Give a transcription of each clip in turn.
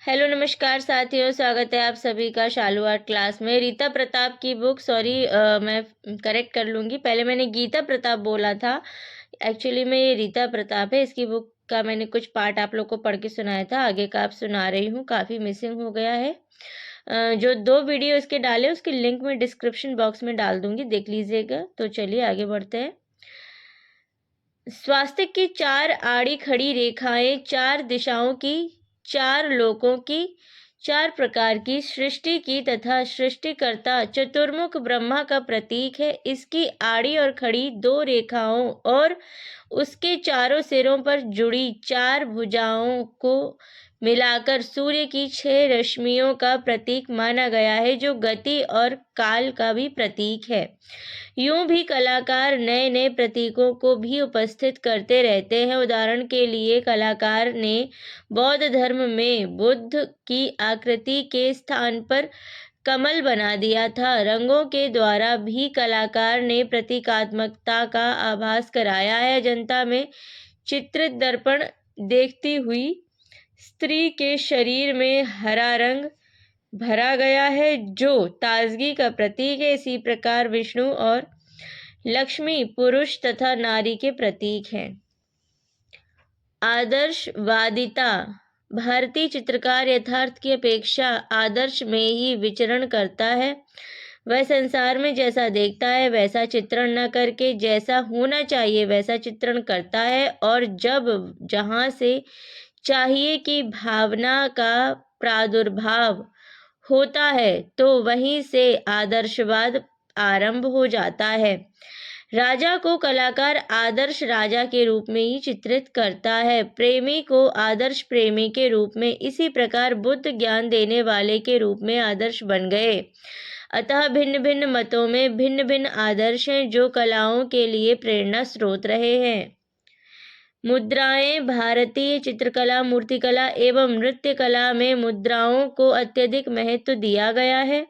Hello नमस्कार साथियों, स्वागत है आप सभी का शालू आर्ट क्लास में। रीता प्रताप की बुक, मैं करेक्ट कर लूँगी, पहले मैंने गीता प्रताप बोला था। एक्चुअली में ये रीता प्रताप है। इसकी बुक का मैंने कुछ पार्ट आप लोग को पढ़ के सुनाया था, आगे का आप सुना रही हूँ। काफ़ी मिसिंग हो गया है। जो 2 वीडियो इसके डाले उसकी लिंक मैं डिस्क्रिप्शन बॉक्स में डाल दूँगी, देख लीजिएगा। तो चलिए आगे बढ़ते हैं। स्वास्तिक की 4 आड़ी खड़ी रेखाएं 4 दिशाओं की, 4 लोकों की, 4 प्रकार की सृष्टि की तथा सृष्टिकर्ता चतुर्मुख ब्रह्मा का प्रतीक है। इसकी आड़ी और खड़ी 2 रेखाओं और उसके चारों सिरों पर जुड़ी 4 भुजाओं को मिलाकर सूर्य की 6 रश्मियों का प्रतीक माना गया है, जो गति और काल का भी प्रतीक है। यूं भी कलाकार नए नए प्रतीकों को भी उपस्थित करते रहते हैं। उदाहरण के लिए कलाकार ने बौद्ध धर्म में बुद्ध की आकृति के स्थान पर कमल बना दिया था। रंगों के द्वारा भी कलाकार ने प्रतीकात्मकता का आभास कराया है। जनता में चित्रित दर्पण देखती हुई स्त्री के शरीर में हरा रंग भरा गया है, जो ताजगी का प्रतीक है। इसी प्रकार विष्णु और लक्ष्मी पुरुष तथा नारी के प्रतीक हैं। आदर्शवादिता। भारतीय चित्रकार यथार्थ की अपेक्षा आदर्श में ही विचरण करता है। वह संसार में जैसा देखता है वैसा चित्रण न करके जैसा होना चाहिए वैसा चित्रण करता है, और जब जहाँ से चाहिए कि भावना का प्रादुर्भाव होता है तो वहीं से आदर्शवाद आरंभ हो जाता है। राजा को कलाकार आदर्श राजा के रूप में ही चित्रित करता है, प्रेमी को आदर्श प्रेमी के रूप में। इसी प्रकार बुद्ध ज्ञान देने वाले के रूप में आदर्श बन गए। अतः भिन्न भिन्न मतों में भिन्न भिन्न आदर्श हैं, जो कलाओं के लिए प्रेरणा स्रोत रहे हैं। मुद्राएं। भारतीय चित्रकला, मूर्तिकला एवं नृत्य कला में मुद्राओं को अत्यधिक महत्व दिया गया है।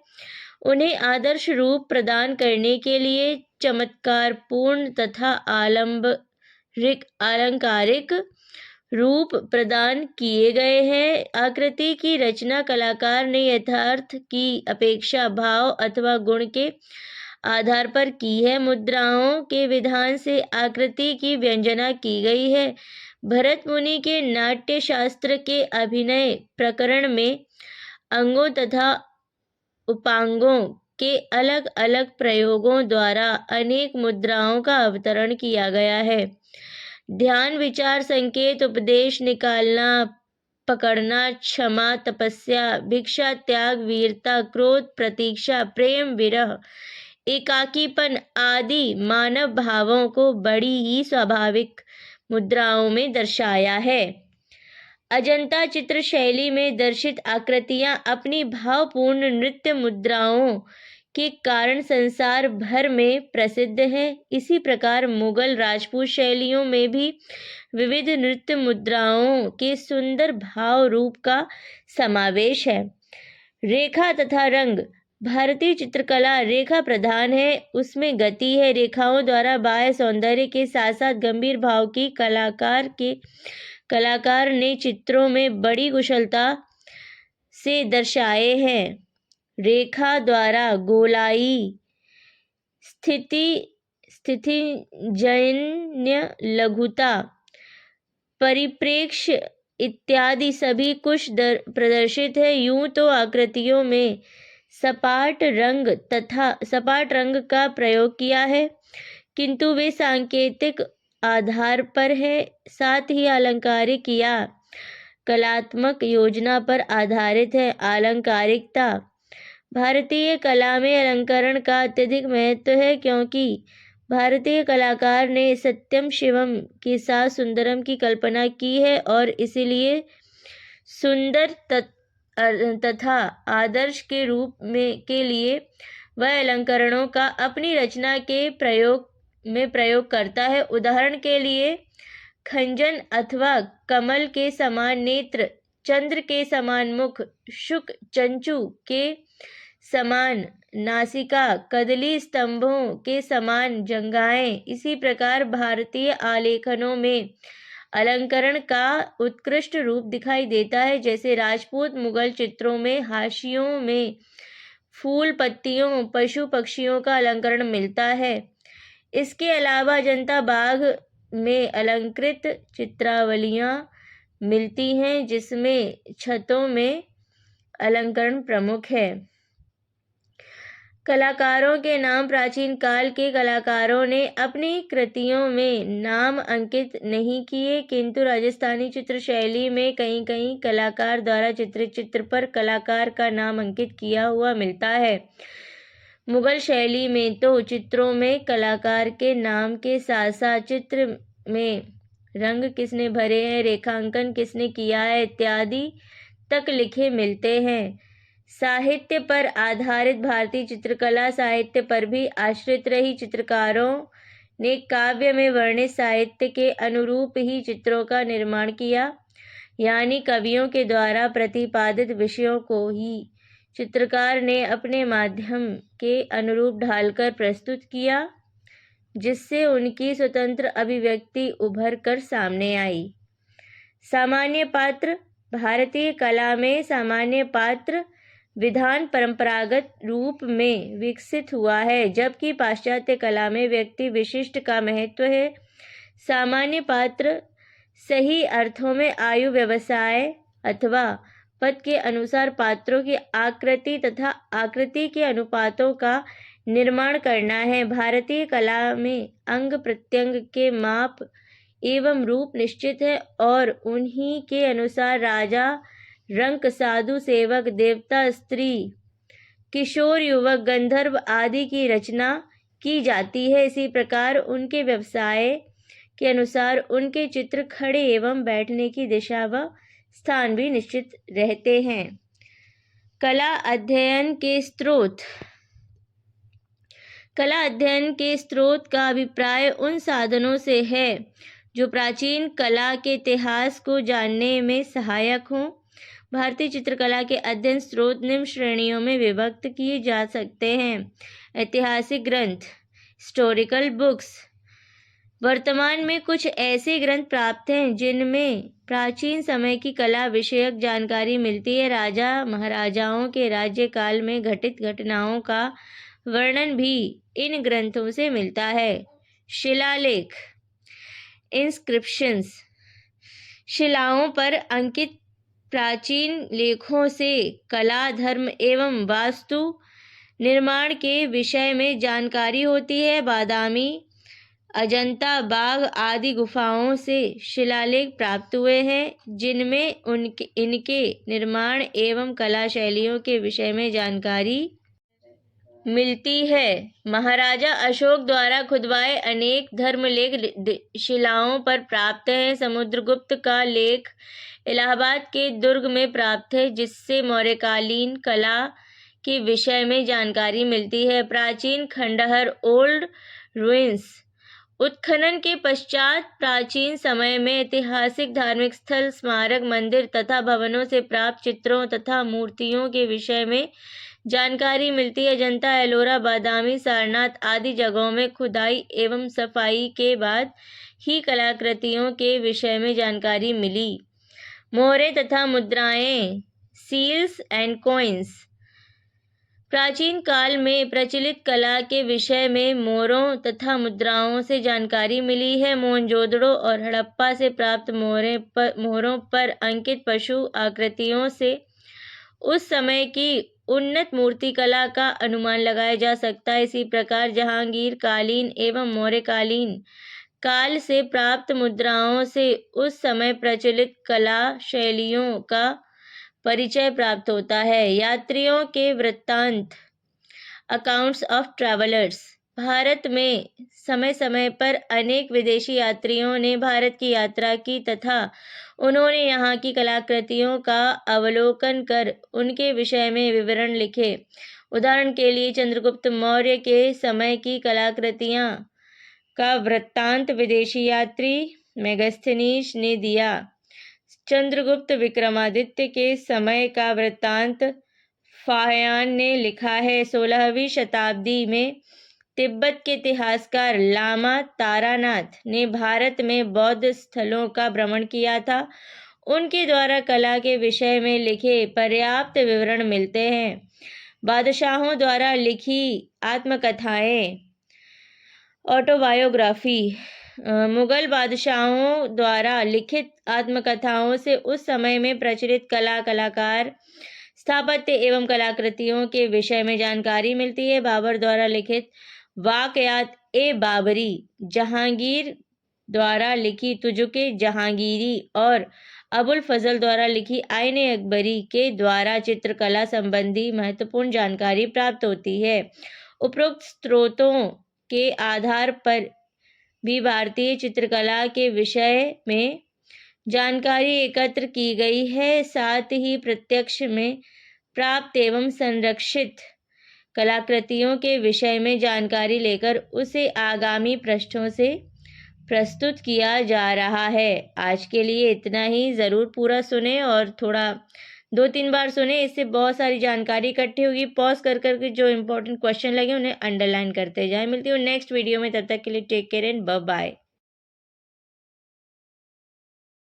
उन्हें आदर्श रूप प्रदान करने के लिए चमत्कारपूर्ण तथा अलंकारिक रूप प्रदान किए गए हैं। आकृति की रचना कलाकार ने यथार्थ की अपेक्षा भाव अथवा गुण के आधार पर की है। मुद्राओं के विधान से आकृति की व्यंजना की गई है। भरत मुनि के नाट्य शास्त्र के अभिनय प्रकरण में अंगों तथा उपांगों के अलग अलग प्रयोगों द्वारा अनेक मुद्राओं का अवतरण किया गया है। ध्यान, विचार, संकेत, उपदेश, निकालना, पकड़ना, क्षमा, तपस्या, भिक्षा, त्याग, वीरता, क्रोध, प्रतीक्षा, प्रेम, विरह, एकाकीपन आदि मानव भावों को बड़ी ही स्वाभाविक मुद्राओं में दर्शाया है। अजंता चित्र शैली में दर्शित आकृतियां अपनी भावपूर्ण नृत्य मुद्राओं के कारण संसार भर में प्रसिद्ध हैं। इसी प्रकार मुगल राजपूत शैलियों में भी विविध नृत्य मुद्राओं के सुंदर भाव रूप का समावेश है। रेखा तथा रंग। भारतीय चित्रकला रेखा प्रधान है, उसमें गति है। रेखाओं द्वारा बाह्य सौंदर्य के साथ साथ गंभीर भाव की कलाकार ने चित्रों में बड़ी कुशलता से दर्शाए हैं। रेखा द्वारा गोलाई, स्थितिजन्य लघुता, परिप्रेक्ष्य इत्यादि सभी कुछ प्रदर्शित है। यूं तो आकृतियों में सपाट रंग का प्रयोग किया है, किंतु वे सांकेतिक आधार पर है, साथ ही अलंकारिक या कलात्मक योजना पर आधारित है। अलंकारिकता। भारतीय कला में अलंकरण का अत्यधिक महत्व है, क्योंकि भारतीय कलाकार ने सत्यम शिवम के साथ सुंदरम की कल्पना की है, और इसलिए सुंदर तथा आदर्श के रूप में के लिए वह अलंकरणों का अपनी रचना के प्रयोग करता है। उदाहरण के लिए खंजन अथवा कमल के समान नेत्र, चंद्र के समान मुख, शुक चंचू के समान नासिका, कदली स्तंभों के समान जंघाएं। इसी प्रकार भारतीय आलेखनों में अलंकरण का उत्कृष्ट रूप दिखाई देता है। जैसे राजपूत मुगल चित्रों में हाशियों में फूल, पत्तियों, पशु पक्षियों का अलंकरण मिलता है। इसके अलावा अजंता बाग में अलंकृत चित्रावलियां मिलती हैं, जिसमें छतों में अलंकरण प्रमुख है। कलाकारों के नाम। प्राचीन काल के कलाकारों ने अपनी कृतियों में नाम अंकित नहीं किए, किंतु राजस्थानी चित्र शैली में कहीं कहीं कलाकार द्वारा चित्रित चित्र पर कलाकार का नाम अंकित किया हुआ मिलता है। मुगल शैली में तो चित्रों में कलाकार के नाम के साथ साथ चित्र में रंग किसने भरे हैं, रेखांकन किसने किया है इत्यादि तक लिखे मिलते हैं। साहित्य पर आधारित भारतीय चित्रकला साहित्य पर भी आश्रित रही। चित्रकारों ने काव्य में वर्णित साहित्य के अनुरूप ही चित्रों का निर्माण किया, यानी कवियों के द्वारा प्रतिपादित विषयों को ही चित्रकार ने अपने माध्यम के अनुरूप ढालकर प्रस्तुत किया, जिससे उनकी स्वतंत्र अभिव्यक्ति उभर कर सामने आई। सामान्य पात्र। भारतीय कला में सामान्य पात्र विधान परंपरागत रूप में विकसित हुआ है, जबकि पाश्चात्य कला में व्यक्ति विशिष्ट का महत्व है। सामान्य पात्र सही अर्थों में आयु, व्यवसाय अथवा पद के अनुसार पात्रों की आकृति तथा आकृति के अनुपातों का निर्माण करना है। भारतीय कला में अंग प्रत्यंग के माप एवं रूप निश्चित है और उन्हीं के अनुसार राजा, रंक, साधु, सेवक, देवता, स्त्री, किशोर, युवक, गंधर्व आदि की रचना की जाती है। इसी प्रकार उनके व्यवसाय के अनुसार उनके चित्र खड़े एवं बैठने की दिशा व स्थान भी निश्चित रहते हैं। कला अध्ययन के स्रोत। कला अध्ययन के स्रोत का अभिप्राय उन साधनों से है जो प्राचीन कला के इतिहास को जानने में सहायक हों। भारतीय चित्रकला के अध्ययन स्रोत निम्न श्रेणियों में विभक्त किए जा सकते हैं। ऐतिहासिक ग्रंथ, हिस्टोरिकल बुक्स। वर्तमान में कुछ ऐसे ग्रंथ प्राप्त हैं जिनमें प्राचीन समय की कला विषयक जानकारी मिलती है। राजा महाराजाओं के राज्यकाल में घटित घटनाओं का वर्णन भी इन ग्रंथों से मिलता है। शिलालेख, इंस्क्रिप्शंस। शिलाओं पर अंकित प्राचीन लेखों से कला, धर्म एवं वास्तु निर्माण के विषय में जानकारी होती है। बादामी, अजंता, बाग आदि गुफाओं से शिलालेख प्राप्त हुए हैं, जिनमें इनके निर्माण एवं कला शैलियों के विषय में जानकारी मिलती है। महाराजा अशोक द्वारा खुदवाए अनेक धर्मलेख शिलाओं पर प्राप्त हैं। समुद्रगुप्त का लेख इलाहाबाद के दुर्ग में प्राप्त है, जिससे मौर्यकालीन कला के विषय में जानकारी मिलती है। प्राचीन खंडहर, ओल्ड रुइंस। उत्खनन के पश्चात प्राचीन समय में ऐतिहासिक, धार्मिक स्थल, स्मारक, मंदिर तथा भवनों से प्राप्त चित्रों तथा मूर्तियों के विषय में जानकारी मिलती है। अजंता, एलोरा, बादामी, सारनाथ आदि जगहों में खुदाई एवं सफाई के बाद ही कलाकृतियों के विषय में जानकारी मिली। मोहरें तथा मुद्राएं, सील्स एंड कॉइन्स। प्राचीन काल में प्रचलित कला के विषय में मोहरों तथा मुद्राओं से जानकारी मिली है। मोहनजोदड़ो और हड़प्पा से प्राप्त मोहरों पर अंकित पशु आकृतियों से उस समय की उन्नत मूर्तिकला का अनुमान लगाया जा सकता है। इसी प्रकार जहांगीर कालीन एवं मौर्यकालीन काल से प्राप्त मुद्राओं से उस समय प्रचलित कला शैलियों का परिचय प्राप्त होता है। यात्रियों के वृत्तांत, अकाउंट्स ऑफ ट्रैवलर्स। भारत में समय समय पर अनेक विदेशी यात्रियों ने भारत की यात्रा की तथा उन्होंने यहाँ की कलाकृतियों का अवलोकन कर उनके विषय में विवरण लिखे। उदाहरण के लिए चंद्रगुप्त मौर्य के समय की कलाकृतियाँ का वृत्तांत विदेशी यात्री मेगास्थनीज ने दिया। चंद्रगुप्त विक्रमादित्य के समय का वृत्तांत फाहियान ने लिखा है। 16वीं शताब्दी में तिब्बत के इतिहासकार लामा तारानाथ ने भारत में बौद्ध स्थलों का भ्रमण किया था। उनके द्वारा कला के विषय में लिखे पर्याप्त विवरण मिलते हैं। बादशाहों द्वारा लिखी आत्मकथाएं, ऑटोबायोग्राफी। मुगल बादशाहों द्वारा लिखित आत्मकथाओं से उस समय में प्रचलित कलाकार, स्थापत्य एवं कलाकृतियों के विषय में जानकारी मिलती है। बाबर द्वारा लिखित वाकयात ए बाबरी, जहांगीर द्वारा लिखी तुजुके जहांगीरी और अबुल फजल द्वारा लिखी आईने अकबरी के द्वारा चित्रकला संबंधी महत्वपूर्ण जानकारी प्राप्त होती है। उपरोक्त स्रोतों के आधार पर भी भारतीय चित्रकला के विषय में जानकारी एकत्र की गई है। साथ ही प्रत्यक्ष में प्राप्त एवं संरक्षित कलाकृतियों के विषय में जानकारी लेकर उसे आगामी पृष्ठों से प्रस्तुत किया जा रहा है। आज के लिए इतना ही। ज़रूर पूरा सुने और थोड़ा 2-3 बार सुने, इससे बहुत सारी जानकारी इकट्ठी होगी। पॉज कर करके जो इंपॉर्टेंट क्वेश्चन लगे उन्हें अंडरलाइन करते जाएं। मिलती हूँ नेक्स्ट वीडियो में, तब तक के लिए take care and bye bye.